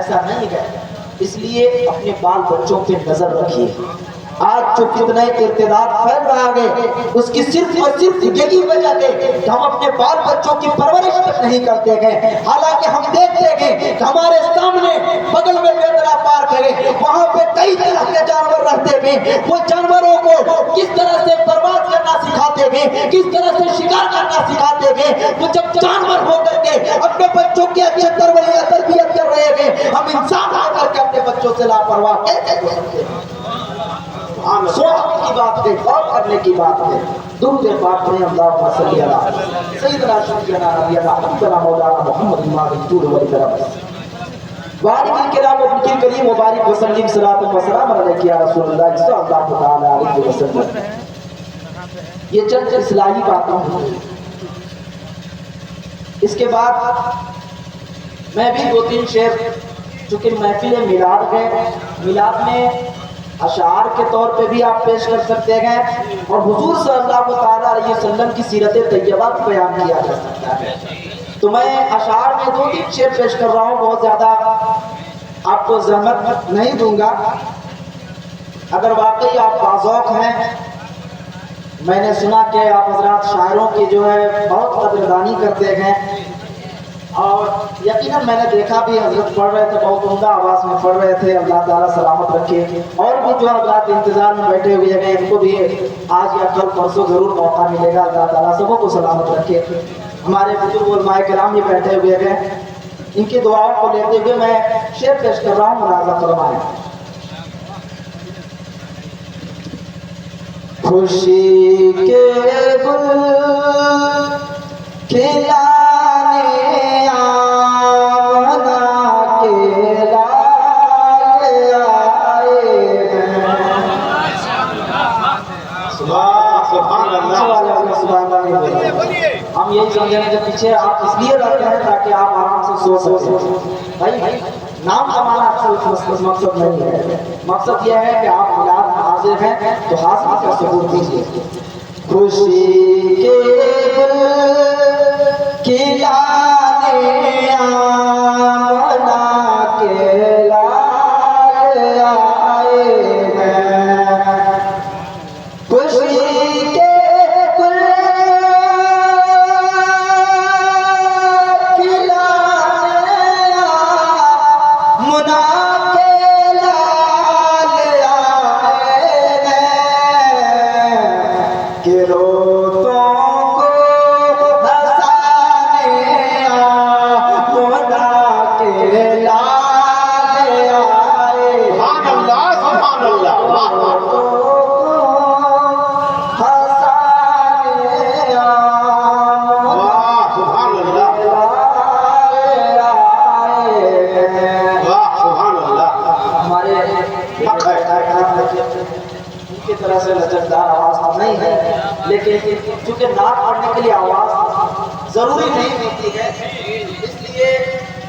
ایسا نہیں ہے. اس لیے اپنے بال بچوں پہ نظر رکھیے. آج جو فتنہ ارتداد پھیل رہا ہے اس کی صرف اور صرف یہی وجہ ہے کہ ہم اپنے بال بچوں کی پرورش نہیں کرتے گئے. حالانکہ ہم دیکھتے گئے کہ ہمارے سامنے بغل میں بیترا پارک ہے, وہاں پہ کئی طرح کے جانور رہتے گئے. وہ جانوروں کو کس طرح سے پرواز کرنا سکھاتے گئے, کس طرح سے شکار کرنا سکھاتے گئے. وہ جب جانور ہو کر کے اپنے بچوں کی اچھے تربیت کر رہے ہیں, ہم انسان ہو کر کے اپنے بچوں سے لاپرواہ کیسے ہو سکتے ہیں؟ سوچنے کی بات ہے, غور کرنے کی بات ہے. درود پاک میں اللہم صلی علی سیدنا شفیعنا نبینا حبیبنا مولانا محمد طول والکرم وعلیہ الکرام وبرکہ کریم مبارک وسلم صلاۃ و سلام علیک یا رسول اللہ صلی اللہ تعالی علیہ وسلم. یہ چند اصلاحی باتیں ہیں. اس کے بعد میں بھی 2-3 شعر, چونکہ محفل میلاد ہے, میلاد میں اشعار کے طور پہ بھی آپ پیش کر سکتے ہیں اور حضور صلی اللہ تعالیٰ علیہ وسلم کی سیرت طیبہ بھی بیان کیا جا سکتا ہے. تو میں اشعار میں 2-3 شعر پیش کر رہا ہوں, بہت زیادہ آپ کو زحمت نہیں دوں گا. اگر واقعی آپ باذوق ہیں, میں نے سنا کہ آپ حضرات شاعروں کی جو ہے بہت قدردانی کرتے ہیں, اور یقیناً میں نے دیکھا بھی حضرت پڑھ رہے تھے, بہت عمدہ آواز میں پڑھ رہے تھے. اللہ تعالیٰ سلامت رکھے. اور بھی جو حضرات انتظار میں بیٹھے ہوئے ہیں ان کو بھی آج یا کل پرسوں ضرور موقع ملے گا. اللہ تعالیٰ سبوں کو سلامت رکھے. ہمارے بزرگ علماء کرام یہ بیٹھے ہوئے ہیں, ان کی دعاؤں کو لیتے ہوئے میں شعر پیش کر رہا ہوں, ملاحظہ فرمائیں. خوشی کے گل کھلانے آنا کے لال آئے ہیں. سبحان اللہ. ہم یہی سمجھیں کہ پیچھے آپ اس لیے رہتے ہیں تاکہ آپ آرام سے سو سکیں. بھائی نام کمانا اکثر مقصد نہیں ہے, مقصد یہ ہے کہ آپ میلاد میں حاضر ہیں تو حاضر کا ثبوت دیجیے. خوشی کے گل کھلانے آمنا کے لال آئے ہیں. خوشی کے گل کھلانے آمنا کے لال آئے ہیں. کہ روتوں کو ہنسانے آمنا کے لال آئے. سبحان اللہ, سبحان اللہ. کی طرح سے لچکدار آواز نہیں ہے, لیکن چونکہ نعت پڑھنے کے لیے آواز ضروری نہیں ہوتی ہے, اس لیے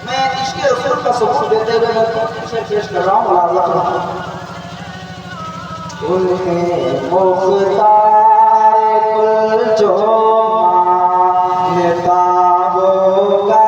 میں عشق رسول کا ثبوت دیتے ہوئے میں پیش کر رہا ہوں. ملاحظہ فرمائیں. انہیں مختار کل جو مانتا ہوگا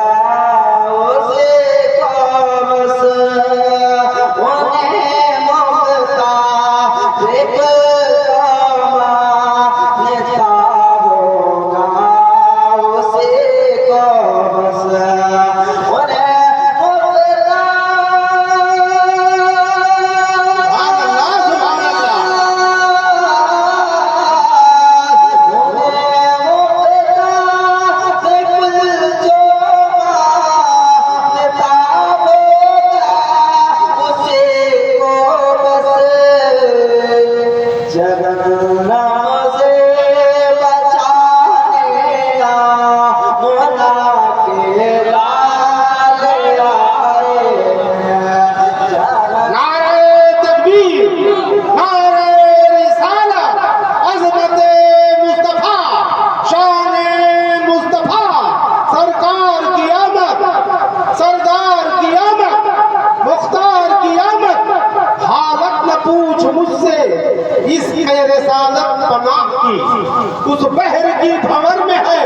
اس بحر کی بھور میں ہے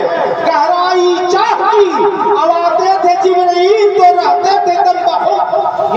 گہرائی چاہ کی. آواتے تھے جبرائیل تو رہتے تھے دم بخود.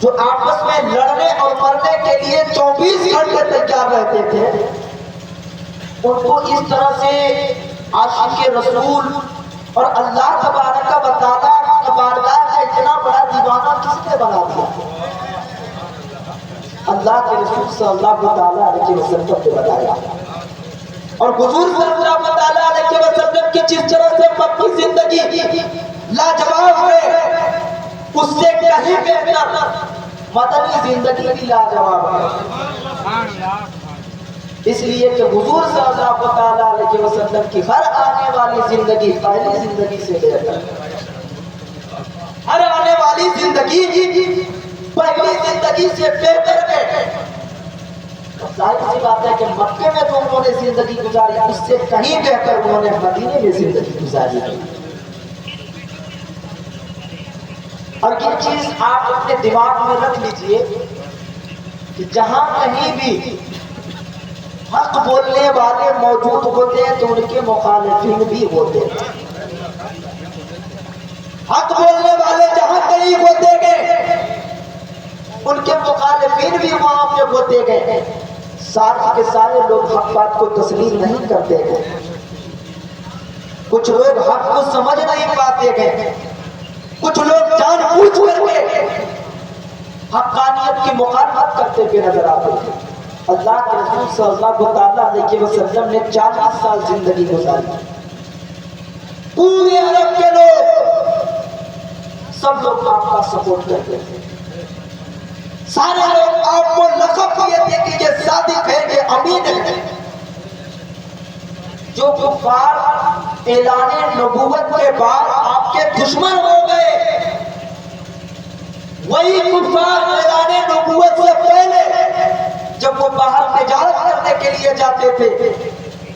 جو آپس میں لڑنے اور مرنے کے لیے 24 گھنٹے تیار رہتے تھے، ان کو اس طرح سے عاشق رسول اور اللہ تبارک و تعالیٰ کی بارگاہ کا اتنا بڑا دیوانہ کس نے بنا دیا؟ اللہ کے رسول صلی اللہ علیہ وسلم نے بتایا. اور حضور صلی اللہ علیہ وسلم کی جس طرح سے مکی زندگی لاجواب ہے، اس سے کہیں بہتر مدنی زندگی بھی لاجواب ہے. اس لیے کہ حضور صلی اللہ علیہ وسلم کی ہر آنے والی زندگی پہلی زندگی سے بہتر ہے. ہر آنے والی زندگی پہلی زندگی سے بہتر ہے. ظاہر سی بات ہے کہ مکے میں جو انہوں نے زندگی گزاری اس سے کہیں بہتر انہوں نے مدینے میں زندگی گزاری. اور یہ چیز آپ اپنے دماغ میں رکھ لیجئے کہ جہاں کہیں بھی حق بولنے والے موجود ہوتے ہیں تو ان کے مخالفین بھی ہوتے ہیں. حق بولنے والے جہاں کہیں ہوتے گئے ان کے مخالفین بھی وہاں پہ ہوتے گئے. سارے کے سارے لوگ حق بات کو تسلیم نہیں کرتے گئے. کچھ لوگ حق کو سمجھ نہیں پاتے گئے. کچھ لوگ جان بوجھ کر کے حقانیت کی مخالفت کرتے ہوئے نظر آتے ہیں. اللہ کے رسول صلی اللہ علیہ وسلم نے 40 سال زندگی گزاری. پورے عرب کے لوگ سب لوگ آپ کا سپورٹ کرتے تھے. سارے لوگ آپ کو لقب دیے تھے کہ یہ صادق ہے، یہ امین ہے. جو کفار اعلان نبوت کے بعد آپ کے دشمن ہو گئے، وہی کفار اعلان نبوت سے پہلے جب وہ باہر تجارت کرنے کے لیے جاتے تھے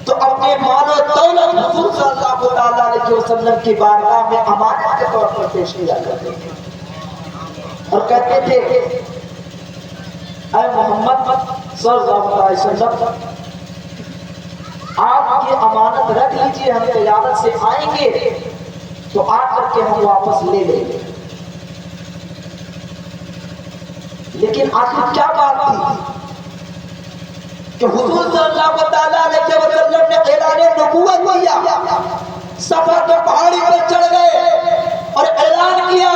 تو اپنے مال و دولت حضور صلی اللہ علیہ وسلم کی بارگاہ میں امانت کے طور پر پیش کیا کرتے تھے اور کہتے تھے اے محمد صلی اللہ علیہ وسلم، آپ کی امانت رکھ لیجئے، ہم تجارت سے آئیں گے تو آ کر کے ہم واپس لے لیں گے. لیکن آخر کیا بات تھی کہ حضور صلی اللہ علیہ وسلم نے اعلان نبوت کیا، صفا کے پہاڑی پر چڑھ گئے اور اعلان کیا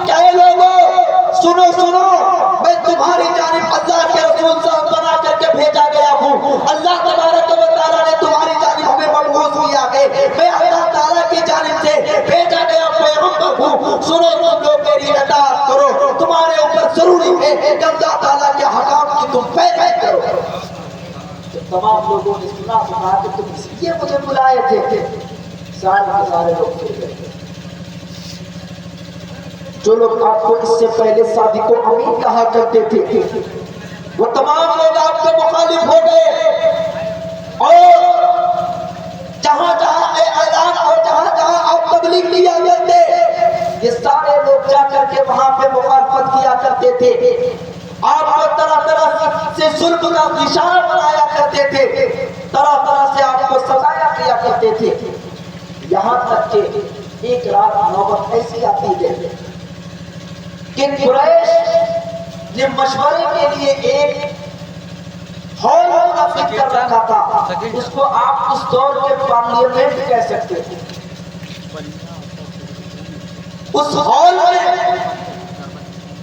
کہ اے لوگوں سنو سنو، میں تمہاری جانب اللہ کے رسول صاحب بنا کر کے بھیجا گیا ہوں. اللہ تبارک و تعالیٰ نے تمہاری جانب ہمیں مبعوث کیا ہے. میں اللہ تعالیٰ کی جانب سے بھیجا گیا پیغمبر ہوں. سنو تم لوگ میری اطاعت کرو، تمہارے اوپر ضروری ہے کہ اللہ تعالیٰ کے حکام کی تم پیروی کرو. تمام لوگوں نے سنا سنا کہ تم اس لیے مجھے بلائے تھے. سارے کے سارے لوگ پھر گئے. جو لوگ آپ کو اس سے پہلے صادق و امین کہا کرتے تھے وہ تمام لوگ آپ کے مخالف ہو گئے. اور جہاں جہاں اعلان اور جہاں جہاں آپ تبلیغ کیا کرتے یہ سارے لوگ جا کر کے وہاں پہ مخالفت کیا کرتے تھے. آپ کو طرح طرح سے ظلم کا نشانہ بنایا کرتے تھے، طرح طرح سے آپ کو سزایا کیا کرتے تھے. یہاں تک کہ ایک رات نوبت ایسی آتی ہے کہ قریش نے مشورے کے لیے ایک ہال منعقد کر رکھا تھا. اس کو آپ اس دور کے پارلیمنٹ کہہ سکتے تھے. اس ہال میں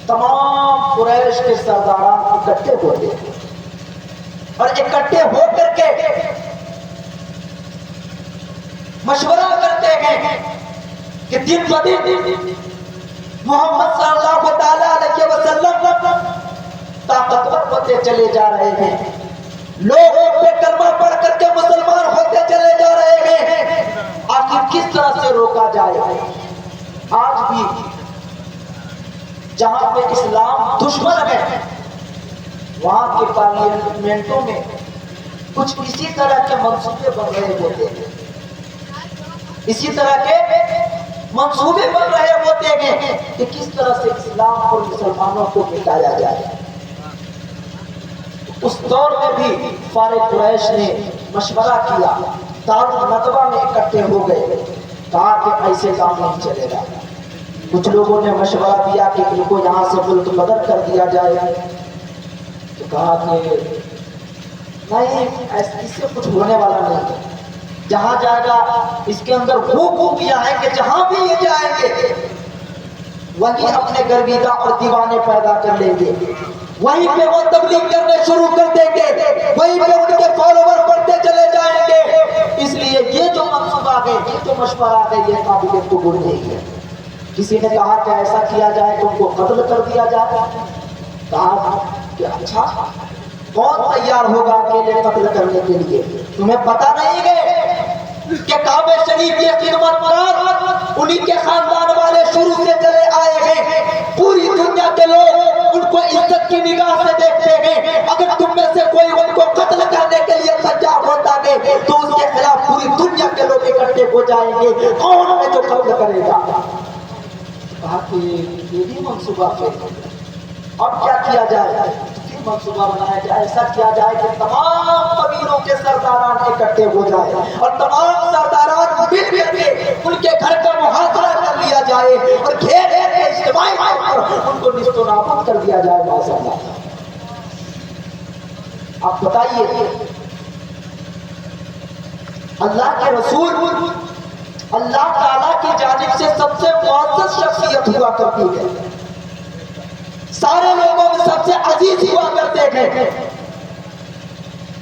تمام قریش کے سرداران اکٹھے ہوتے تھے اور اکٹھے ہو کر کے مشورہ کرتے ہیں کہ دن بدن محمد صلی اللہ علیہ وسلم طاقتور ہوتے چلے جا رہے ہیں، لوگ پہ کلمہ پڑھ کر کے مسلمان ہوتے چلے جا رہے ہیں. آخر کس طرح سے روکا جائے؟ آج بھی جہاں پہ اسلام دشمن ہے وہاں کے پارلیمنٹوں میں کچھ اسی طرح کے منصوبے بن رہے ہوتے ہیں. اسی طرح کے منصوبے بن رہے ہوتے ہیں کہ کس طرح سے اسلام اور مسلمانوں کو مٹایا جائے. اس دور میں بھی فارغ قریش نے مشورہ کیا، دار الندوہ میں اکٹھے ہو گئے، کہا کہ ایسے کام نہیں چلے گا. کچھ لوگوں نے مشورہ دیا کہ ان کو یہاں سے ملک بدر کر دیا جائے، تو کہا کہ نہیں، اس سے کچھ ہونے والا نہیں ہے، جہاں جائے گا اس کے اندر وہ خوبیاں ہیں کہ جہاں بھی یہ جائیں گے وہیں اپنے گرویدہ اور دیوانے پیدا کر لیں گے، وہیں پہ وہ تبلیغ کرنے شروع کر دیں گے، وہیں پہ ان کے فالوور بڑھتے چلے جائیں گے۔ اس لیے یہ جو منصوبہ ہے، یہ جو مشورہ ہے، یہ قابل قبول نہیں ہے۔ کسی نے کہا کہ ایسا کیا جائے کہ ان کو قتل کر دیا جائے، کہا کہ اچھا، کون تیار ہوگا اکیلے قتل کرنے کے لیے؟ تمہیں پتہ نہیں ہے کہ کعبہ شریف کے خدمتگار انہی کے خاندان والے شروع سے چلے آئے ہیں، پوری دنیا کے لوگ ان کو عزت کی نگاہ سے دیکھتے ہیں۔ اگر تم میں سے کوئی ان کو قتل کرنے کے لیے تیار ہوتا ہے تو اس کے خلاف پوری دنیا کے لوگ اکٹھے ہو جائیں گے، کون ہے جو قتل کرے گا؟ کہا کہ یہ بھی منصوبہ ہے، اب کیا کیا جائے؟ منصوبہ بنایا جائے، ایسا کیا جائے کہ تمام قبیلوں کے سرداران اکٹھے ہو جائے اور تمام سرداران مل کر کے ان کے گھر کا محاصرہ کر لیا جائے اور گھیر کے اجتماعی طور پر ان کو نیست و نابود کر دیا جائے۔ معاذ آپ بتائیے، اللہ کے رسول اللہ تعالیٰ کی جانب سے سب سے معزز شخصیت ہوا کرتی ہے، سارے لوگوں میں سب سے عزیز ہوا کرتے ہیں،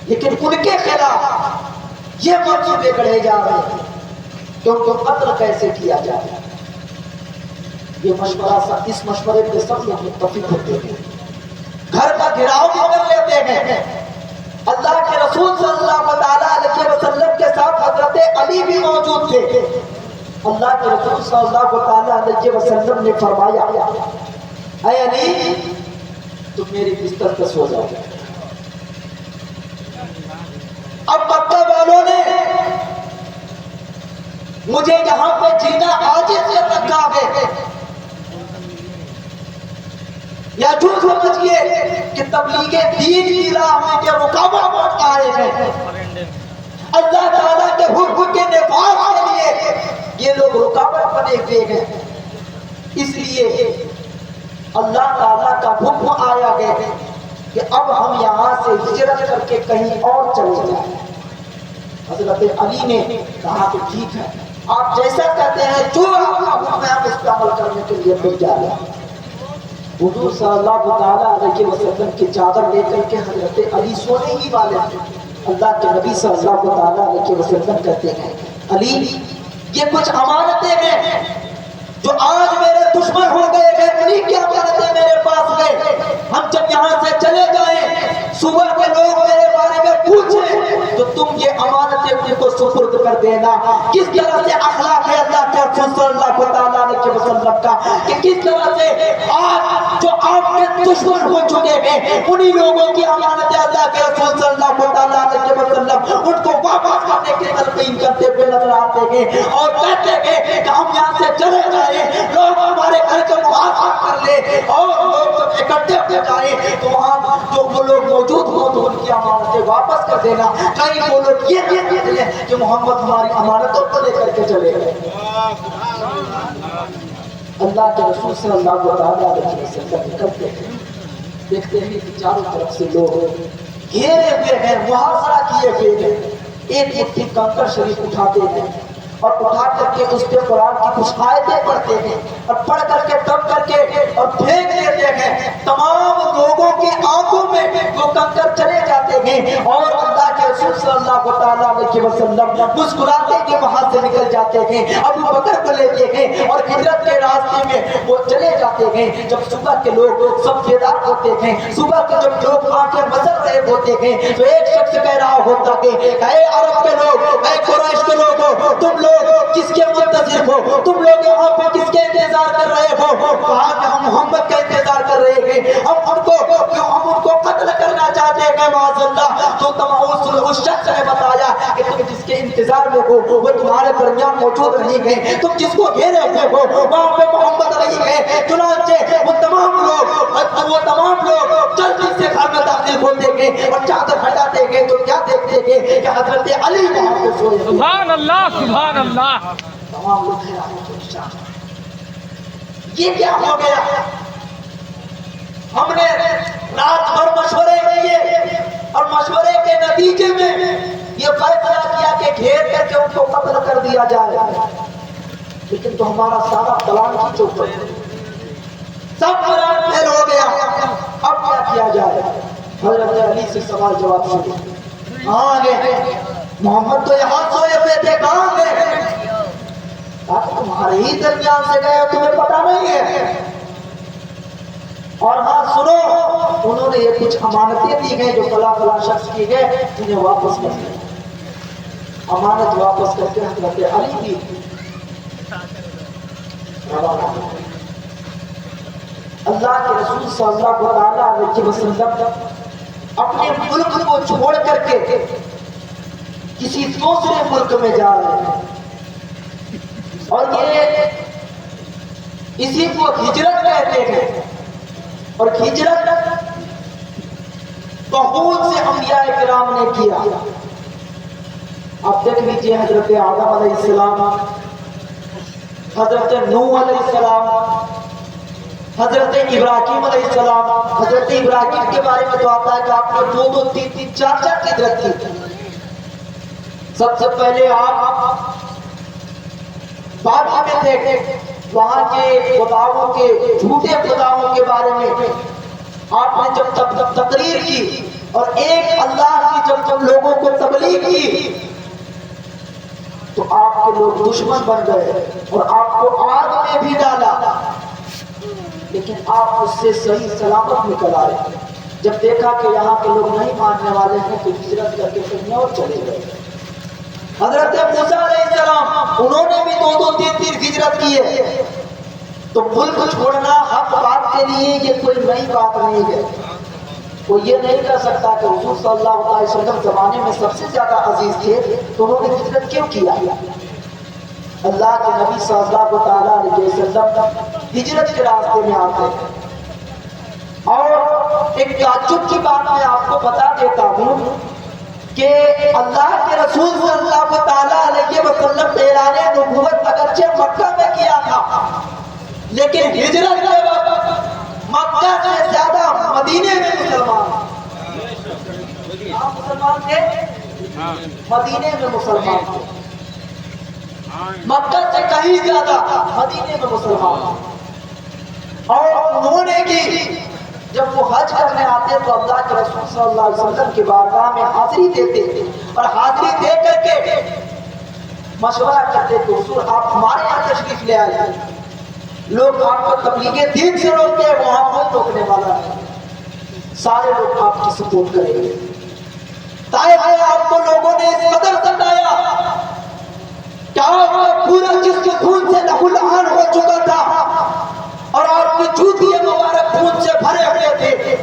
لیکن ان کے خلاف یہ منصوبے گڑھے جا رہے ہیں کہ ان کو قتل کیسے کیا جائے۔ یہ مشورہ، اس مشورے پہ سب لوگ متفق ہوتے ہیں، گھر کا گھیراؤ بھی کر لیتے ہیں۔ اللہ کے رسول صلی اللہ علیہ وسلم کے ساتھ حضرت علی بھی موجود تھے۔ اللہ کے رسول صلی اللہ علیہ وسلم نے فرمایا، اے علی، تم میری بستر پر سو جاؤ۔ اب مکہ والوں نے مجھے یہاں پہ جینا عاجز کر رکھا ہے، یا جو سمجھئے کہ تبلیغ دین کی راہ میں کے رکاوٹ آئے ہیں، اللہ تعالیٰ کے حکم کے نفاذ کے لیے یہ لوگ رکاوٹ بنے ہوئے ہیں۔ اس لیے اللہ تعالیٰ کا حکم آیا ہے کہ اب ہم یہاں سے ہجرت کر کے کہیں اور چلے جائیں۔ حضرت علی نے کہا کہ ٹھیک ہے، آپ جیسا کہتے ہیں، جو آپ کا حکم ہے ہم اس پر عمل کرنے کے لیے تیار ہیں۔ حضور صلی اللہ علیہ وسلم کی چادر لے کر کے حضرت علی سونے ہی والے تھے۔ اللہ کے نبی صلی اللہ علیہ وسلم کہتے ہیں، علی، یہ کچھ امانتیں ہیں جو آج میرے دشمن ہو گئے ہیں، انہی کی امانتیں میرے پاس گئے، ہم جب یہاں سے چلے جائیں، صبح کے لوگ میرے بارے میں پوچھیں تو تم یہ امانتیں ان کو سپرد کر دینا۔ کس طرح سے اخلاق ہے اللہ کے رسول صلی اللہ علیہ وسلم کا کہ کس طرح سے آج جو آپ کے دشمن ہو چکے ہیں انہی لوگوں کی امانتیں اللہ کے رسول صلی اللہ علیہ وسلم ان کو واپس کرنے کی تلقین کرتے ہوئے نظر آتے ہیں اور کہتے ہیں کہ ہم یہاں سے چلے جائیں، لوگ ہمارے گھر کا محاصرہ کر لے اور لوگ جب اکٹھے ہو جائیں تو وہاں جو وہ لوگ موجود ہوں تو ان کی امانتیں واپس کر دینا۔ کہیں وہ لوگ یہ کہتے ہیں کہ محمد ہماری امانتوں کو لے کر کے چلے گئے۔ اللہ کے رسول صلی اللہ علیہ وسلم نکلتے ہیں، دیکھتے ہیں کہ چاروں طرف سے لوگ گھیرے ہوئے ہیں، محاصرہ کیے ہوئے ہیں، ایک مٹھی کنکر شریف اٹھاتے ہیں اور اٹھا کر کے اس پہ قرآن کی کچھ آیتیں پڑھتے ہیں اور پڑھ کر کے دب کر کے اور پھینک دیتے ہیں۔ تمام لوگوں کی آنکھوں میں وہ کنکر چلے جاتے ہیں اور اللہ کے رسول صلی اللہ علیہ وسلم مسکراتے کے وہاں سے نکل جاتے ہیں، ابو بکر کو لیتے ہیں اور ہجرت کے راستے میں وہ چلے جاتے ہیں۔ جب صبح کے لوگ سب بیدار ہوتے ہیں، صبح کے جب لوگ آنکھیں مسل رہے ہوتے ہیں تو ایک شخص کہہ رہا ہوتا ہے، اے عرب کے لوگ، اے قریش کے لوگوں، تم لوگ کس کے منتظر ہو؟ تم لوگ یہاں پہ کس کے انتظار کر رہے ہو؟ کہا کہ ہم محمد کا انتظار کر رہے ہیں، ہم ان کو قتل کرنا چاہتے ہیں معاذ اللہ۔ تو اس شخص نے بتایا کہ تم جس کے انتظار میں ہو وہ تمہارے درمیان موجود نہیں ہے، تم جس کو گھیرے ہوئے ہو وہاں پہ محمد نہیں ہے۔ چنانچہ وہ تمام لوگ جلدی سے گھر میں داخل ہوتے ہیں اور چادر ہٹاتے ہیں تو کیا دیکھتے ہیں کہ حضرت علی وہاں پہ سوئے ہوئے۔ سبحان اللہ، سبحان اللہ۔ تمام لوگ حیران ہو گئے، یہ کیا ہو گیا؟ ہم نے رات بھر مشورے کیے اور مشورے کے نتیجے میں یہ فیصلہ کیا کہ گھیر کر کے ان کو قتل کر دیا جائے، لیکن تو ہمارا سارا پلان کی چوپٹ، سب پلان فیل ہو گیا، اب کیا کیا جائے؟ حضرت علی سے سوال جواب شروع، کہاں گئے؟ محمد تو یہاں سوئے ہوئے تھے، کہاں گئے؟ کہا تمہارے ہی درمیان سے گئے، تمہیں پتا نہیں ہے؟ اور ہاں سنو، انہوں نے یہ کچھ امانتیں دی گئی جو فلاں فلاں شخص کی گئے، انہیں واپس کر دیں۔ امانت واپس کر کے حضرت علی کی اللہ کے رسول صلی اللہ علیہ وسلم اپنے ملک کو چھوڑ کر کے کسی دوسرے ملک میں جا رہے ہیں، اور یہ اسی کو ہجرت کہتے ہیں، اور ہجرت بہت سے انبیاء کرام نے کیا۔ آپ دیکھ لیجئے حضرت آدم علیہ السلام، حضرت نوح علیہ السلام، حضرت ابراہیم علیہ السلام۔ حضرت ابراہیم کے بارے میں تو آتا ہے کہ آپ نے 2 3 3 4 4 ہجرت کی۔ سب سے پہلے آپ بابل میں تھے، وہاں کے خداؤں کے، جھوٹے خداؤں کے بارے میں آپ نے جب تقریر کی اور ایک اللہ کی جب لوگوں کو تبلیغ کی تو آپ کے لوگ دشمن بن گئے اور آپ کو آگ میں بھی ڈالا، لیکن آپ اس سے صحیح سلامت نکل آئے۔ جب دیکھا کہ یہاں کے لوگ نہیں ماننے والے ہیں تو ہجرت کر کے کہیں اور چلے گئے۔ حضرت موسیٰ علیہ السلام، انہوں نے بھی 2 2 3 3 ہجرت کی ہے۔ تو ملک چھوڑنا حق بات کے لیے یہ کوئی نئی بات نہیں ہے۔ کوئی یہ نہیں کہہ سکتا کہ حضور صلی اللہ علیہ وسلم زمانے میں سب سے زیادہ عزیز تھے تو انہوں نے ہجرت کیوں کیا؟ اللہ کے نبی صلی اللہ علیہ وسلم ہجرت کے راستے میں آتے ہیں۔ اور ایک تعجب کی بات میں آپ کو بتا دیتا ہوں کہ اللہ کے رسول صلی اللہ علیہ وسلم اعلان نبوت اگرچہ مکہ میں کیا تھا، لیکن ہجرت کے وقت مکہ سے زیادہ مدینے میں مسلمان تھے، مدینے میں مسلمان تھے، مکہ سے کہیں زیادہ مدینے میں مسلمان تھے۔ اور انہوں نے کی جب وہ حج کرنے آتے تو اللہ کے رسول صلی اللہ علیہ وسلم کی بارگاہ میں حاضری دیتے اور حاضری دے کر کے مشورہ کرتے کہ حضور آپ ہمارے یہاں تشریف لے آئے، لوگ آپ کو تبلیغ دین سے روکتے ہیں، وہاں کوئی روکنے والا نہیں، سارے لوگ آپ کی سپورٹ کریں گے۔ طائف میں آپ کو لوگوں نے اس قدر ستایا کہ آپ کا پورا جسم خون سے لہولہان ہو چکا تھا اور آپ کی جوتیاں مبارک خون سے بھرے ہوئے تھے۔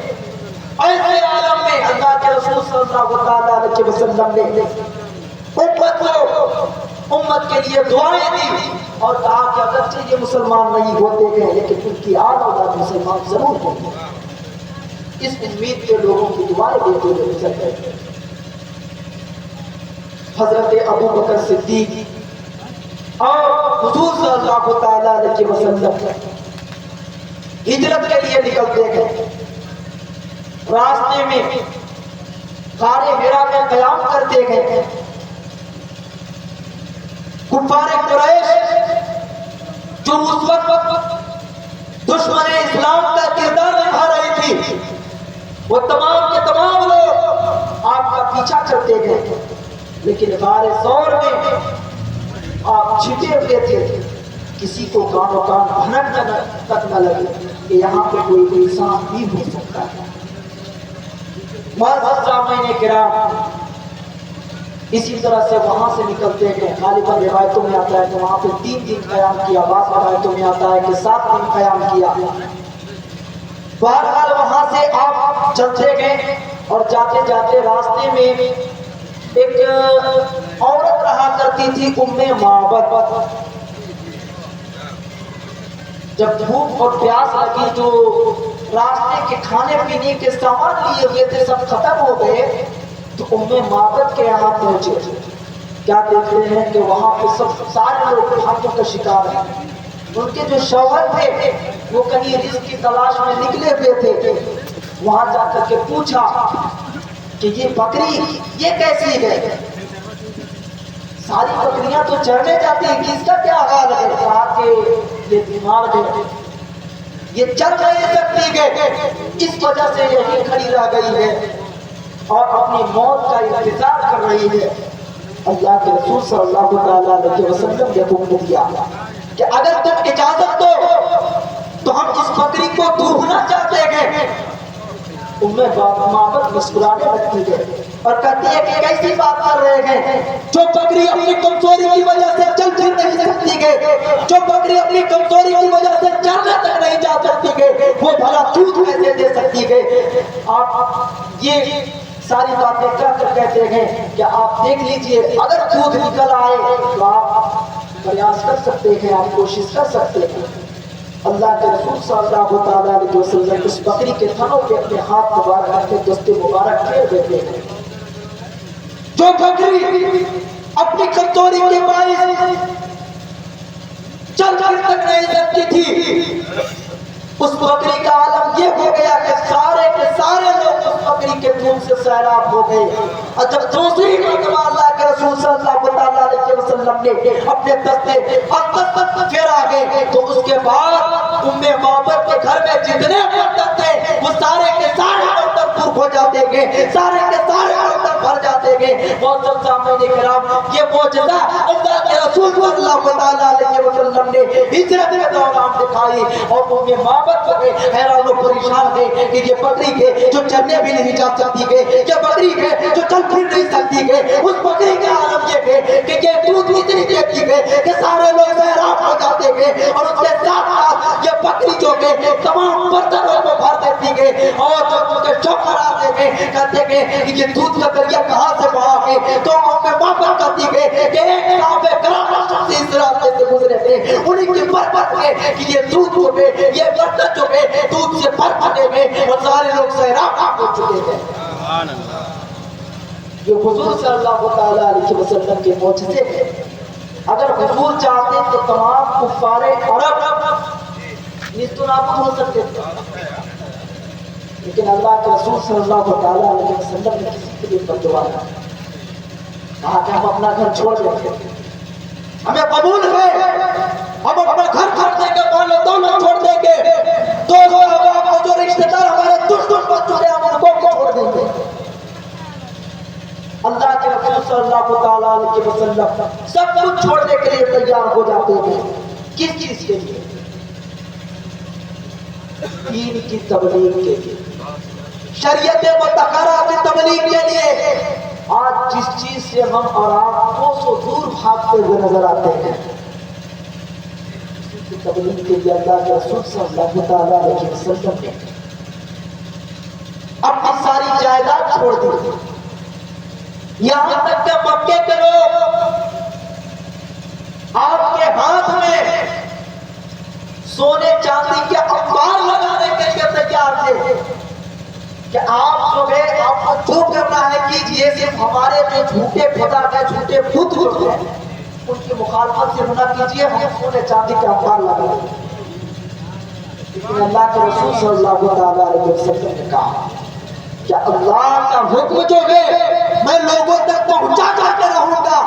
ایسے عالم میں اللہ کے رسول صلی اللہ علیہ وسلم نے امت کے لیے دعائیں دی اور کہا کہ اگرچہ یہ مسلمان نہیں ہوتے گئے لیکن ان کی آل اولاد مسلمان ضرور ہوں گے۔ اس امید کے لوگوں کی دعائیں دیتے ہوئے گزر گئے۔ حضرت ابو بکر صدیق اور حضور صلی اللہ علیہ وسلم ہجرت کے لیے نکلتے گئے۔ راستے میں غار حرا میں قیام کرتے گئے۔ کفار قریش جو اس وقت دشمن اسلام کا کردار نبھا رہی تھی، وہ تمام کے تمام لوگ آپ کا پیچھا کرتے گئے، لیکن غار ثور میں آپ چھپے ہوئے تھے، کسی کو کان و کان بھنک تک نہ لگے کہ یہاں پہ کوئی انسان بھی ہو سکتا ہے۔ معزز سامعین کرام، اسی طرح سے وہاں سے نکلتے گئے۔ غالباً روایتوں میں آتا ہے کہ وہاں پہ 3 دن قیام کیا، بعض روایتوں میں آتا ہے کہ 7 دن قیام کیا۔ بہرحال وہاں سے آپ چلتے گئے اور جاتے جاتے راستے میں ایک عورت رہا کرتی تھی، ام معبد۔ جب بھوک اور پیاس لگی، جو راستے کے کھانے پینے کے سامان لیے ہوئے تھے سب ختم ہو گئے، تو ام معبد کے یہاں پہنچے۔ کیا دیکھتے ہیں کہ وہاں پہ سب سارے لوگ بھوک کا شکار ہیں، ان کے جو شوہر تھے وہ کہیں رزق کی تلاش میں نکلے ہوئے تھے، وہاں جا کر کے پوچھا کہ یہ بکری یہ کیسی ہے؟ ساری بکریاں تو چرنے جاتی ہیں، کس کا کیا حال ہے؟ کہا کہ یہ بیمار ہے، یہ چل نہیں سکتی ہے، اس وجہ سے یہی کھڑی رہ گئی ہے اور اپنی موت کا انتظار کر رہی ہے۔ اللہ کے رسول صلی اللہ علیہ وسلم نے حکم دیا کہ اگر تم اجازت دو تو ہم اس بکری کو دھونا چاہتے ہیں۔ معبد مسکرانے لگتی ہے اور کہتی ہے کہ کیسی بات کر رہے ہیں؟ جو بکری اپنی کمزوری کی وجہ سے چل پھر نہیں سکتی ہے، جو بکری اپنی کمزوری کی وجہ سے چلنے تک نہیں جا سکتی ہے، وہ بھلا دودھ کیسے دے سکتی ہے؟ آپ یہ ساری باتیں کہتے ہیں کہ آپ دیکھ لیجئے اگر دودھ نکل آئے تو آپ پریاس کر سکتے ہیں، آپ کوشش کر سکتے ہیں۔ اللہ کے رسول صلی اللہ علیہ وسلم اس بکری کے تھنوں پہ اپنے ہاتھ مبارک رکھ کے دست مبارک پھیر دیتے ہیں۔ جو بکری اپنی کمزوری کے باعث چل کر تک نہیں سکتی تھی، اس بکری کا عالم یہ ہو گیا کہ سارے کے سارے لوگ اس بکری کے خون سے سیراب ہو گئے۔ اور جب دوسری مرتبہ اللہ کے رسول صلی اللہ علیہ وسلم نے اپنے دستے اقدس پھیرا گئے تو اس کے بعد معبد کے گھر میں جتنے برتن تھے وہ سارے کے سارے برتن پُر ہو جاتے گئے، سارے کے سارے برتن بھر جاتے گئے۔ معزز سامعین کرام، یہ معجزہ اللہ کے رسول صلی اللہ علیہ وسلم نے ہجرت کے دوران دکھائی اور معبد کو حیران و پریشان ہے کہ یہ بکری کے جو چلنے بھی نہیں جا سکتی ہے، یہ بکری کے جو چل پھر نہیں سکتی ہے، اس بکری کے عالم یہ ہے کہ یہ دودھ اتنی دیتی ہے کہ سارے لوگ سیراب ہو جاتے ہیں اور اس کے ساتھ ساتھ یہ بکری جو کہ تمام برتنوں کو بھر دیتی ہے اور جب ان کے شوہر آتے ہیں کہتے ہیں کہ یہ دودھ کا دریا کہاں سے بہا ہے تو ہمیں معبد کہتی ہے کہ ایک صحابہ کرام شخص اس راستے سے گزرے تھے، انہیں کی بربت ہے کہ یہ دودھ جو ہے یہ برتن جو ہے دودھ سے بھر پڑے ہیں اور سارے لوگ سیراب ہو چکے ہیں۔ سبحان اللہ، یہ حضور صلی اللہ علیہ وسلم کے معجزے ہیں۔ اگر حضور چاہتے تو تمام کفار عرب نیست و نابود ہو سکتے تھے، لیکن اللہ کے رسول صلی اللہ علیہ وسلم نے کسی کے لیے بددعا نہ کی، کہا کہ ہم اپنا گھر چھوڑ دیں گے، ہمیں قبول ہے، ہم اپنا گھر چھوڑ دیں گے، مال و دولت چھوڑ دیں گے، دوست احباب اور جو رشتہ دار ہمارے دشمن بن چکے ہیں ہم ان کو چھوڑ دیں گے۔ اللہ کے رسول صلی اللہ علیہ وسلم سب کچھ چھوڑنے کے لیے تیار ہو جاتے ہیں۔ کس چیز کے لیے؟ دین کی تبلیغ کے لیے، شریعت مطہرہ کی تبلیغ کے لیے۔ آج جس چیز سے ہم اور آپ 200 دور بھاگتے ہوئے نظر آتے ہیں، اسی کی تبلیغ کے لیے اللہ کے رسول صلی اللہ علیہ وسلم نے اپنی ساری جائیداد چھوڑ دی، یہاں تک کہ مکے کے لوگ آپ کے ہاتھ میں سونے چاندی کے انبار لگانے کے لیے تیار تھے کہ آپ جو ہے آپ کو جو کرنا ہے کیجئے، صرف ہمارے جو جھوٹے خدا کے جھوٹے بت ہیں ان کی مخالفت سے نہ کیجئے، ہم سونے چاندی کے انبار لگائیں۔ لیکن اللہ کے رسول صلی اللہ علیہ وسلم نے کہا کہ اللہ کا حکم جو ہے میں لوگوں تک پہنچا کر کے رہوں گا،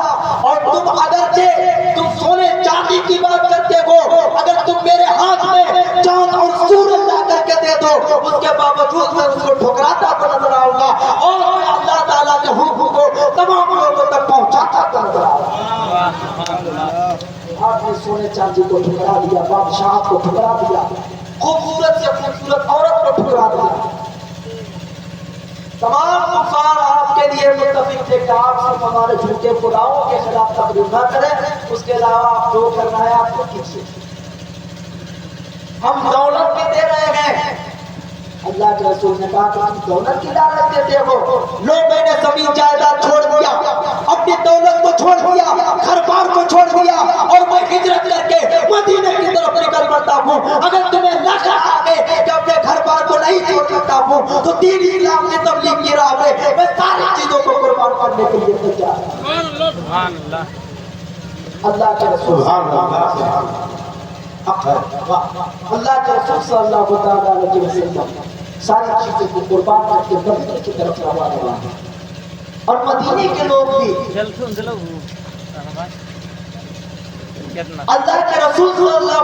اور تم اگرچہ تم سونے چاندی کی بات کرتے ہو، اگر تم میرے ہاتھ میں چاند اور سورج لا کر کے دے دو اس کے باوجود میں اس کو ٹھکراتا تو نظر آؤں گا، اور میں اللہ تعالیٰ کے حکم کو تمام لوگوں تک پہنچاتا تو نظر آؤں گا۔ آپ نے سونے چاندی کو ٹھکرا دیا، بادشاہ کو ٹھکرا دیا، خوبصورت سے خوبصورت عورت کو ٹھکرا دیا۔ تمام کفار آپ کے لیے متفق تھے کہ آپ صرف ہمارے جھوٹے خداؤں کے خلاف تقریر نہ کریں، اس کے علاوہ آپ جو کرنا ہے آپ کو کیجیے، ہم دولت بھی دے رہے ہیں۔ اللہ کے رسول نے کہا کہ ہم دولت کی لالچ دیتے ہو، لو میں نے زمین جائیداد چھوڑ دیا، اپنی دولت کو چھوڑ دیا، گھر بار کو چھوڑ دیا، اور میں ہجرت کر کے مدینے کی طرف نکل پڑتا ہوں۔ اگر تمہیں نہ کہا ہے کہ اپنے گھر بار کو نہیں چھوڑ سکتا ہوں تو دین اسلام کی تبلیغ کی راہ میں ساری چیزوں کو قربان کرنے کے لیے تیار ہوں۔ اللہ کے رسول حق ہے۔ اللہ کے رسول صلی اللہ علیہ وسلم ساری چیزوں کو قربان کر کے مدینے کی طرف روانہ ہوئے اور مدینے کے لوگ بھی اللہ کے رسول صلی اللہ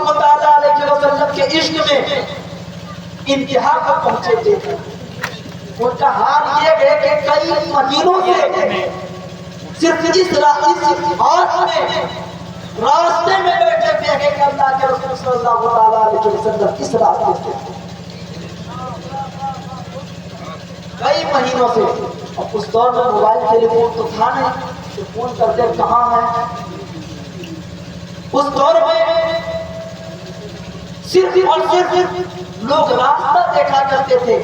علیہ وسلم کے عشق میں انتہا پر پہنچے تھے۔ ان کا حال یہ ہے کہ کئی مہینوں سے صرف اس ہاتھ میں راستے میں بیٹھے تھے کہ اللہ کے رسول صلی اللہ علیہ وسلم کس راستے سے کئی مہینوں سے۔ اور اس دور میں موبائل ٹیلی فون تو تھا نہیں کہ فون کرتے کہاں ہے۔ اس دور میں صرف اور صرف لوگ راستہ دیکھا کرتے تھے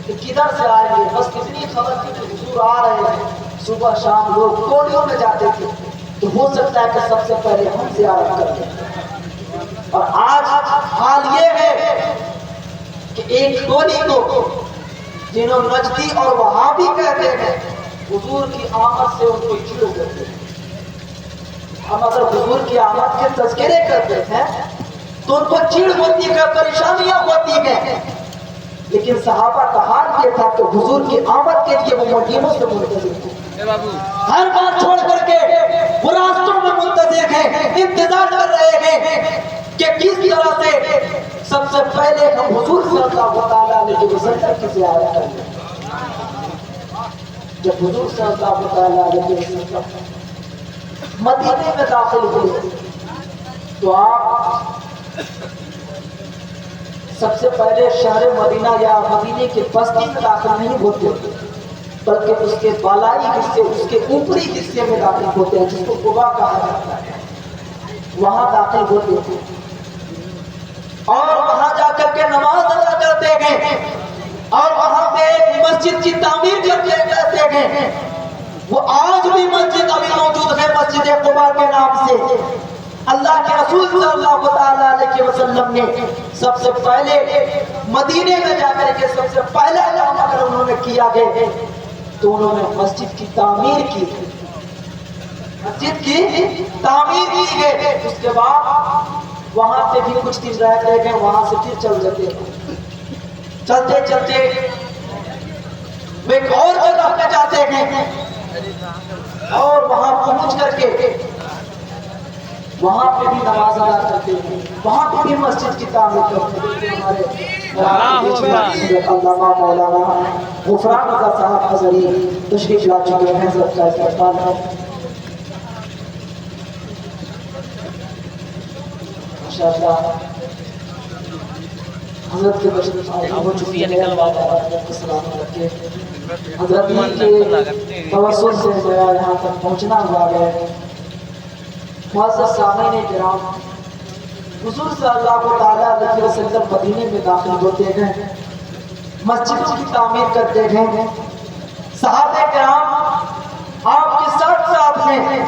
کہ کدھر سے آئیں گے، بس کتنی خبر تھی کہ حضور آ رہے ہیں۔ صبح شام لوگ ٹولیوں میں جاتے تھے تو ہو سکتا ہے کہ سب سے پہلے ہم زیارت کریں۔ اور آج حال یہ ہے کہ ایک ٹولی کو جنہوں نجدی اور وہابی کہتے ہیں، حضور کی آمد سے ان کو چڑ کرتے ہیں۔ ہم اگر حضور کی آمد کے تذکرے کرتے ہیں تو ان کو چڑ ہوتی ہے، پریشانیاں ہوتی ہیں، لیکن صحابہ کا حال یہ تھا کہ حضور کی آمد کے لیے وہ مدینوں سے منتظر تھے۔ ہر بات چھوڑ کر کے وہ راستوں میں منتظر ہیں، انتظار کر رہے ہیں کہ کس طرح سے سب سے پہلے ہم حضور صلی اللہ علیہ وسلم کی زیارت کریں۔ جب حضور صلی اللہ علیہ وسلم مدینے میں داخل ہوئے تو آپ سب سے پہلے شہر مدینہ یا مدینے کے بستی میں داخل نہیں ہوتے بلکہ اس کے بالائی حصے، اس کے اوپری حصے میں داخل ہوتے ہیں جس کو قباء کہا جاتا ہے، وہاں داخل ہوتے ہیں اور وہاں جا کر کے نماز ادا کرتے ہیں اور وہاں پہ ایک مسجد کی تعمیر کرتے ہیں۔ وہ آج بھی مسجد ابھی موجود ہے، مسجد قباء کے نام سے۔ اللہ کے رسول صلی اللہ علیہ وسلم نے سب سے پہلے مدینے میں جا کر کے سب سے پہلا کام اگر انہوں نے کیا ہے تو انہوں نے مسجد کی تعمیر کی، مسجد کی تعمیر کی ہے۔ اس کے بعد وہاں پہ بھی کچھ دن رہتے ہیں، وہاں سے پھر چل جاتے ہیں۔ چلتے چلتے وہ ایک اور جگہ پہ جاتے ہیں اور وہاں پہنچ کر کے وہاں پہ بھی نماز ادا کرتے ہیں، وہاں پہ بھی مسجد کی تعمیر کرتے ہیں۔ ہمارے علامہ مولانا غفران رضا صاحب حضری تشریف لا چکے ہیں، حضرت کا استقبال ہے۔ ماشاءاللہ حضرت کے تشریف ہو چکی ہے، السلام علیکم۔ حضرت کے توسل سے میرا یہاں تک پہنچنا ہوا ہے۔ معزز سامعین کرام، حضور صلی اللہ علیہ وسلم مدینے میں داخل ہوتے ہیں، مسجدوں کی تعمیر کرتے ہیں۔ صحابہ کرام آپ کے ساتھ ساتھ ہیں،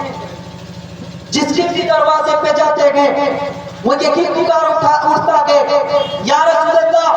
جس کے بھی دروازے پہ جاتے ہیں وہ یہی پکار اٹھتا ہے، یا رسول اللہ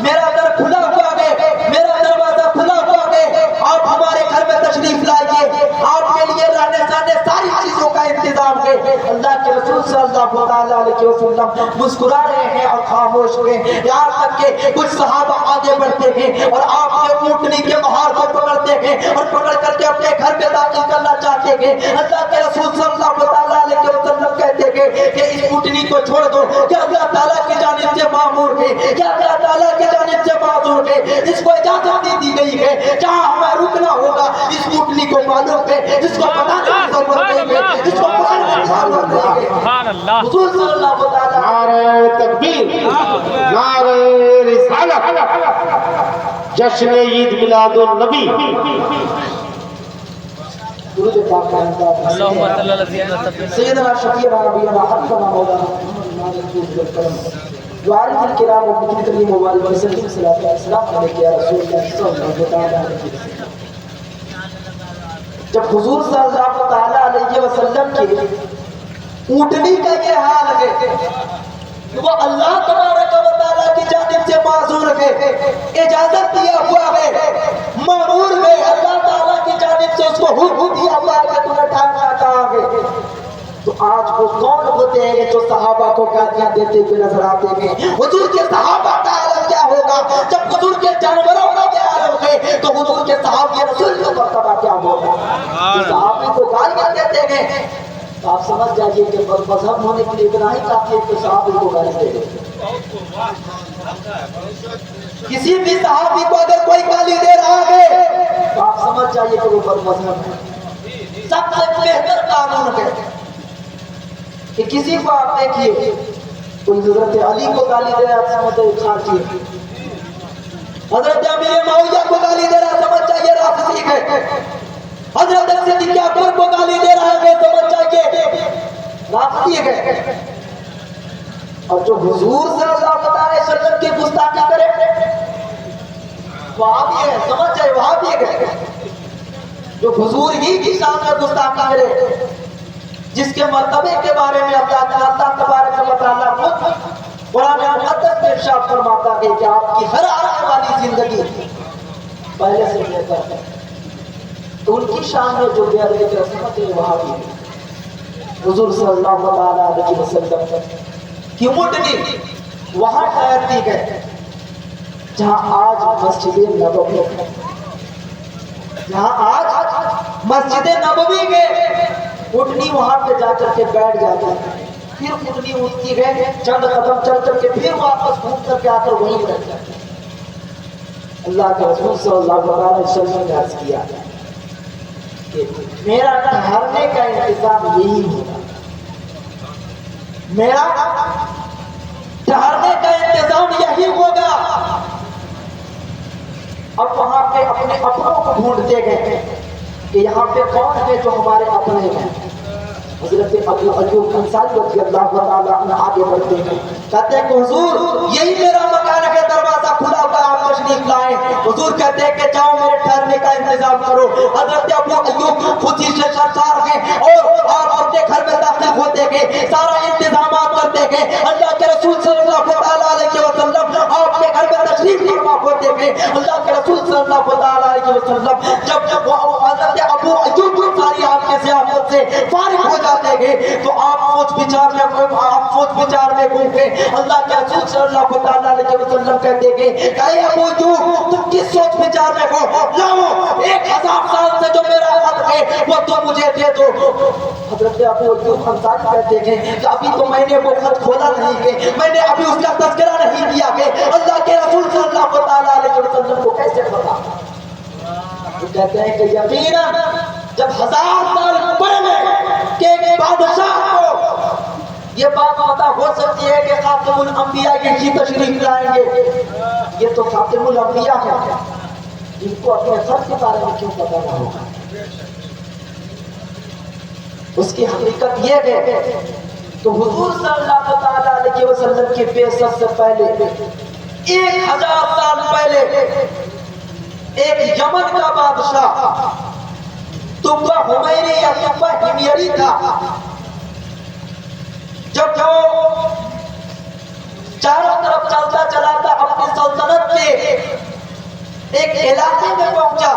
میرا در کھلا ہوا ہے، میرا دروازہ کھلا ہوا ہے، آپ ہمارے گھر میں تشریف لائیے، آپ کے لیے رہنے سہنے ساری چیزوں کا انتظام ہے۔ اللہ کے رسول صلی اللہ علیہ وسلم مسکرا رہے ہیں اور خاموش ہوئے، یہاں تک کہ کچھ صحابہ آگے بڑھتے ہیں اور آپ کے اونٹنی کے مہار کو پکڑتے ہیں اور پکڑ کر کے اپنے گھر میں داخل کرنا چاہتے ہیں۔ اللہ کے رسول صلی اللہ علیہ وسلم کہتے ہیں کہ اس اونٹنی کو چھوڑ دو، کہ اللہ تعالیٰ کی جانب سے معمور ہے، کہ اللہ تعالیٰ کی جانب سے معذور ہے، اس کو اجازت دی گئی ہے، جہاں ہمیں رکنا ہوگا اس اونٹنی کو معلوم ہے، اس کو بتانے کی ضرورت نہیں ہے، اس کو پکڑنے کی ضرورت نہیں ہے۔ حضور صلی اللہ علیہ وسلم نعرہ تکبیر، نعرہ رسالت، جشن عید میلاد النبی۔ درود پاک اللہم صلی اللہ علیہ وسلم سیدنا شفیعنا نبینا حقنا مولانا محمد رسول الکرم وعلیہ الکرام و بکر کریم مبارک وسلم صلاۃ و سلام علیک یا رسول اللہ صلی اللہ علیہ وسلم۔ جب حضور صلی اللہ تعالی علیہ وسلم کی اونٹنی کا یہ حال ہے کہ وہ اللہ تبارک و تعالی کی جانب سے معذور ہے، اجازت دیا ہوا ہے، معمور ہے، اللہ تعالی کی جانب سے اس کو حکم دیا ہوا ہے کہ تمہیں ٹھہرنا کہاں ہے۔ تو آج وہ کون ہوتے ہیں جو صحابہ کو گالیاں دیتے ہوئے نظر آتے ہیں؟ حضور کے صحابہ کا عالم کیا ہوگا جب حضور کے جانوروں کا کیا عالم ہے تو حضور کے صحابہ رسول کا مرتبہ کیا ہوگا؟ جو صحابہ کو گالیاں دیتے ہیں تو آپ سمجھ جائیے کہ مذہب ہونے کے لیے اتنا ہی کافی ہے کہ صحابہ کو گالی دے دیں۔ کسی بھی صحابی کو اگر کوئی گالی دے رہا ہے تو آپ سمجھ جائیے کہ وہ بد مذہب ہے۔ سب سے بہتر قانون ہے کہ کسی کو آپ دیکھیے کوئی حضرت علی کو گالی دے رہا سمجھے خارجی ہے، حضرت امیر معاویہ کو گالی دے رہا سمجھ جائیے رافضی ہے، حضرت صدیق اکبر کو گالی دے رہا ہے سمجھ جائیے رافضی ہے۔ اور جو حضور صلی اللہ علیہ وسلم کی گستاخی کرے وہابی ہے، سمجھ جائے وہابی ہے۔ جو حضور ہی کی شان میں گستاخی کرے، جس کے مرتبے کے بارے میں اللہ تبارک و تعالیٰ خود قرآن مقدس میں ارشاد فرماتا ہے کہ آپ کی ہر آنے والی زندگی پہلے سے بہتر ہے، تو ان کی شان میں جو بیعت کے رسمت ہے وہاں بھی ہے۔ حضور صلی اللہ علیہ وسلم کی مٹنی وہاں ٹھہر دی گئی جہاں آج مسجد نبوی ہے، جہاں آج مسجد نبوی کے اٹھنی وہاں پہ جا کر کے بیٹھ جاتی ہے، پھر اٹھنی اٹھتی ہے چند قدم چل کر کے پھر واپس گھوم کر کے آ کر وہیں بیٹھ جاتی ہے۔ اللہ کے رسول صلی اللہ علیہ وسلم نے عرض کیا کہ میرا ٹھہرنے کا انتظام یہی ہوگا، میرا ٹھہرنے کا انتظام یہی ہوگا۔ اب وہاں پہ اپنے اپنوں کو ڈھونڈتے گئے کہ یہاں پہ کون ہے جو ہمارے اپنے ہیں۔ حضرت ابو ایوب انصاری رضی اللہ تعالیٰ عنہ آگے بڑھتے ہیں، کہتے ہیں کہ حضور یہی میرا مکان ہے، دروازہ کھلا ہوا آپ تشریف لائیں۔ حضور کہتے ہیں کہ جاؤ میرے ٹھہرنے کا انتظام کرو۔ حضرت ابو ایوب خوشی سے سرشار ہیں اور آپ اپنے گھر میں داخل ہوتے گئے، سارا انتظامات کرتے گئے۔ اللہ کے رسول صلی اللہ علیہ وسلم آپ کے گھر میں تشریف فرما ہوتے گئے۔ اللہ کے رسول صلی اللہ علیہ وسلم جب حضرت ابو ایوب انصاری آپ کے ضیافت سے فارغ ہو جاتے گئے تو آپ سوچ بچار میں گھوم کے اللہ کے رسول صلی اللہ علیہ وسلم کہتے گئے کہ اے ابو ایوب تم کس سوچ بچار میں ہو، لاؤ 1000 سال سے جو میرا خط ہے وہ تم مجھے دے دو۔ حضرت ابو ایوب انصاری کہتے ہیں کہ ابھی تو میں نے وہ خط کھولا نہیں ہے، میں نے ابھی اس کا تذکرہ نہیں کیا کہ اللہ کے رسول صلی اللہ علیہ وسلم کو کیسے پتا۔ وہ کہتے ہیں کہ یقینا جب 1000 سال پہلے کہ ایک بادشاہ کو یہ بات پتا ہو سکتی ہے کہ خاتم الانبیاء کی تشریف لائیں گے، یہ تو خاتم الانبیاء ہے، ان کو اپنے سر کے بارے میں کیوں پتا نہ ہوگا؟ اس کی حقیقت یہ ہے تو حضور صلی اللہ علیہ وسلم کی بعثت سے پہلے 1000 سال پہلے ایک یمن کا بادشاہ تبا حمیری یا تبا حمیری تھا، جب وہ چاروں طرف چلتا چلا تھا اپنی سلطنت کے ایک علاقے میں پہنچا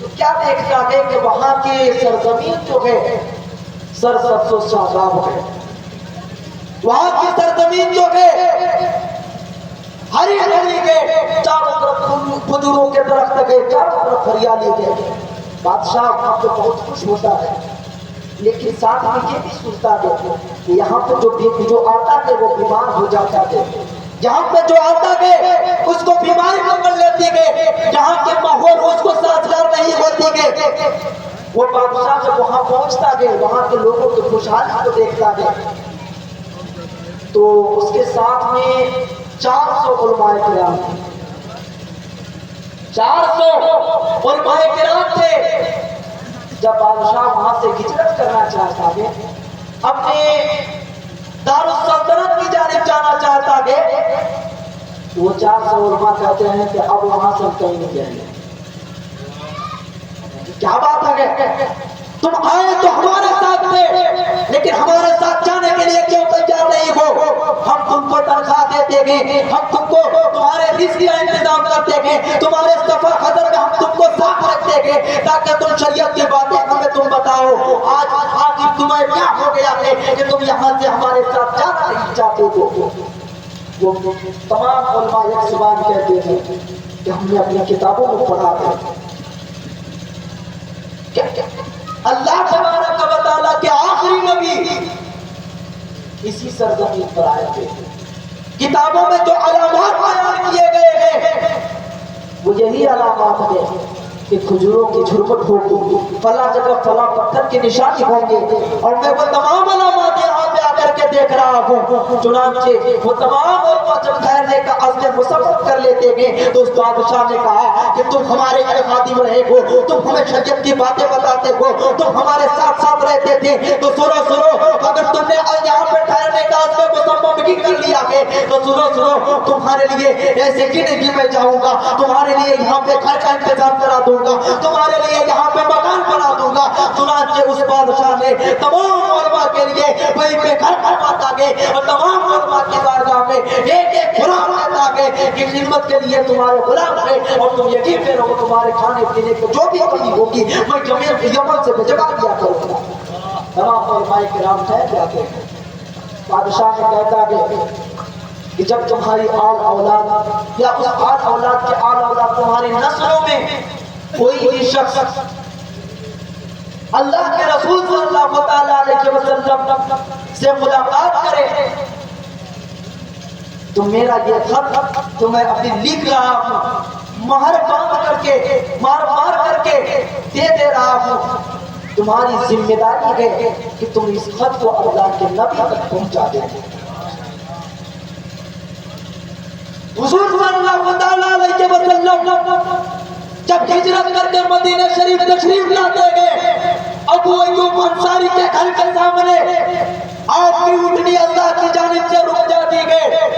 تو کیا دیکھتا ہے کہ وہاں کی سرزمین جو ہے سرسبز و شاداب ہے، وہاں کی سرزمین جو ہے ہری ہری کے چاروں طرف کھجوروں کے درخت کے چاروں طرف ہریالی کے۔ بادشاہ وہاں پہ بہت خوش ہوتا ہے لیکن ساتھ میں یہ بھی سوچتا ہے کہ یہاں پہ جو آتا ہے وہ بیمار ہو جاتا ہے، یہاں پہ جو آتا ہے اس کو بیماری پکڑ لیتی ہے، یہاں کے ماحول اس کو سازگار نہیں ہوتی ہے۔ وہ بادشاہ جب وہاں پہنچتا ہے وہاں کے لوگوں کی خوشحالی کو دیکھتا ہے تو اس کے ساتھ میں 400 علماء کرام تھے، 400 علماء کرام تھے۔ جب بادشاہ وہاں سے ہجرت کرنا چاہتا ہے، اپنے دارالسلطنت کی جانب جانا چاہتا ہے، وہ 400 علماء کہتے ہیں کہ اب وہاں سے کہیں نہیں جائیں گے۔ کیا بات ہے، تم آئے تو ہمارے ساتھ تھے لیکن ہمارے ساتھ جانے کے لیے کیوں تیار نہیں ہو؟ ہم تم کو تنخواہ دیتے گے، ہم تم کو تمہارے رزق کا انتظام کرتے گے، تمہارے سفر حضر میں ہم تم کو ساتھ رکھتے گے تاکہ تم شریعت کی باتیں ہمیں تم بتاؤ. آج آخر تمہیں کیا ہو گیا ہے کہ تم یہاں سے ہمارے ساتھ جانا نہیں چاہتے ہو؟ وہ تمام علماء ایک زبان کہتے ہیں کہ ہم نے اپنی کتابوں میں پڑھا ہے اللہ تبارک و تعالیٰ کے آخری نبی اسی سرزمین پر آئے تھے. کتابوں میں جو علامات بیان کیے گئے ہیں وہ یہی علامات ہیں کہ کھجوروں کی جھرمٹ ہوگی, فلاں جگہ فلاں پتھر کی نشانی ہوں گے, اور میں وہ تمام علامات یہاں پہ آ کر کے دیکھ رہا ہوں. چنانچہ وہ تمام علماء جب ٹھہرنے کا عزم مسبت کر لیتے ہیں تو اس بادشاہ نے کہا کہ تم ہمارے خادم رہے ہو, تم ہمیں شریعت کی باتیں بتاتے ہو, تم ہمارے ساتھ ساتھ رہتے تھے, تو سنو اگر تم نے یہاں پہ ٹھہرنے کا عزم مسبت بھی کر لیا ہے تو سنو تمہارے لیے ایسے کی میں جاؤں گا, تمہارے لیے یہاں پہ گھر کا انتظام کرا دوں گا, تمہارے لیے یہاں پہ مکان بنا دوں گا. چنانچہ اس بادشاہ نے تمام علماء کے لیے وہیں پہ گھر بنواتا گئے اور تمام علماء کی بارگاہ میں ایک غلام رہتا گئے کہ خدمت کے لیے تمہارے غلام ہے, اور تم یقین پہ رہو تمہارے کھانے پینے کو جو بھی کمی ہوگی میں یمن سے بھجوا دیا کروں گا. تمام علماء کرام ٹھہر جاتے ہیں. بادشاہ نے کہتا ہے کہ جب تمہاری آل اولاد یا اس آل اولاد کے آل اولاد تمہاری نسلوں میں کوئی بھی شخص اللہ کے رسول صلی اللہ تعالیٰ علیہ وسلم سے ملاقات کرے تو میرا یہ خط جو میں ابھی لکھ رہا ہوں مہر باندھ کر کے مار کر کے دے رہا ہوں, تمہاری ذمہ داری ہے کہ تم اس خط کو اللہ کے نبی تک پہنچا دیں. حضور صلی اللہ علیہ وسلم جب ہجرت کر کے مدینہ شریف تشریف لاتے گئے, ابو ایوب انصاری کے گھر کے سامنے آپ کی اٹھنی اللہ کی جانب سے رک جاتی گئے,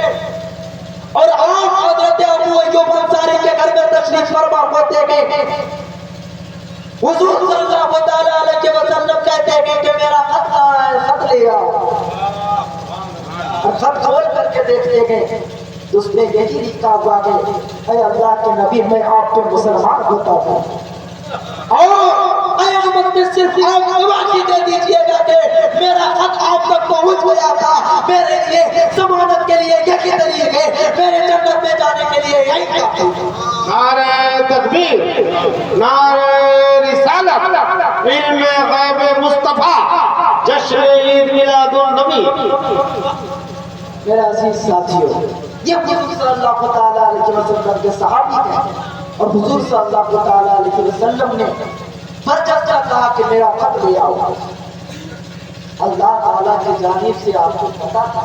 اور آپ حضرت ابو ایوب انصاری کے گھر میں تشریف فرما ہوتے گئے. حضور صلی اللہ تعالیٰ علیہ وسلم کہتے ہیں کہ میرا خط کہاں ہے, خط لے آؤ. اور خط کھول کر کے دیکھتے گئے تو اس میں یہی لکھا ہوا ہے, اے اللہ کے نبی میں آپ کے مسلمان ہوتا ہوں, اور قیامت میں صرف آپ گواہی دے دیجیے گا کہ میرا خط آپ تک پہنچ گیا تھا. میرے لیے ضمانت کے لیے یہی دلیل ہے, میرے جنت میں جانے کے لیے یہی کافی ہے. نعرہ تکبیر, نعرہ رسالت, علم غیب مصطفیٰ, جشن عید میلاد النبی. میرا عزیز ساتھیو, یہ حضور صلی اللہ تعالیٰ علیہ وسلم کے صحابی ہیں, اور حضور صلی اللہ تعالیٰ علیہ وسلم نے برجستہ کہا کہ میرا خط لے آؤ. اللہ تعالیٰ کی جانب سے آپ کو پتا تھا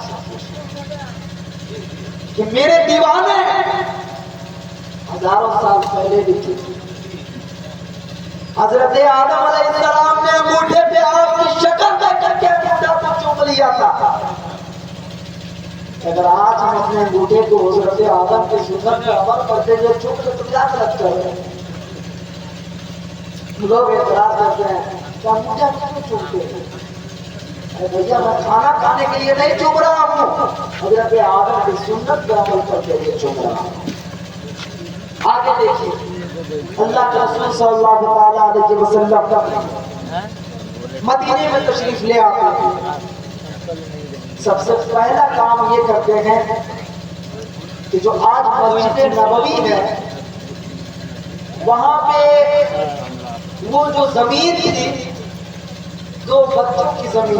کہ میرے دیوانے ہزاروں سال پہلے لکھے. حضرت آدم علیہ السلام نے انگوٹھے پہ آپ کی شکل دیکھ کر کے انگوٹھا کو چوم لیا تھا. اگر آج ہم اپنے انگوٹھے کو حضرت آدم کے سنت پر عمل کرتے ہوئے چوم لے تو کیا لگتا ہے؟ لوگ اعتراض کرتے ہیں کہ انگوٹھا کیوں چومتے ہیں؟ ارے بھیا میں کھانا کھانے کے لیے نہیں چوم رہا ہوں, حضرت آدم کی سنت پر عمل کرتے ہوئے چوم رہا ہوں. آگے دیکھیے, اللہ کے رسول صلی اللہ تعالیٰ علیہ وسلم مدینے میں تشریف لے آتے ہیں. سب سے پہلا کام یہ کرتے ہیں کہ جو آج مسجد نبوی ہے وہاں پہ وہ جو زمین تھی, دو بچوں کی زمین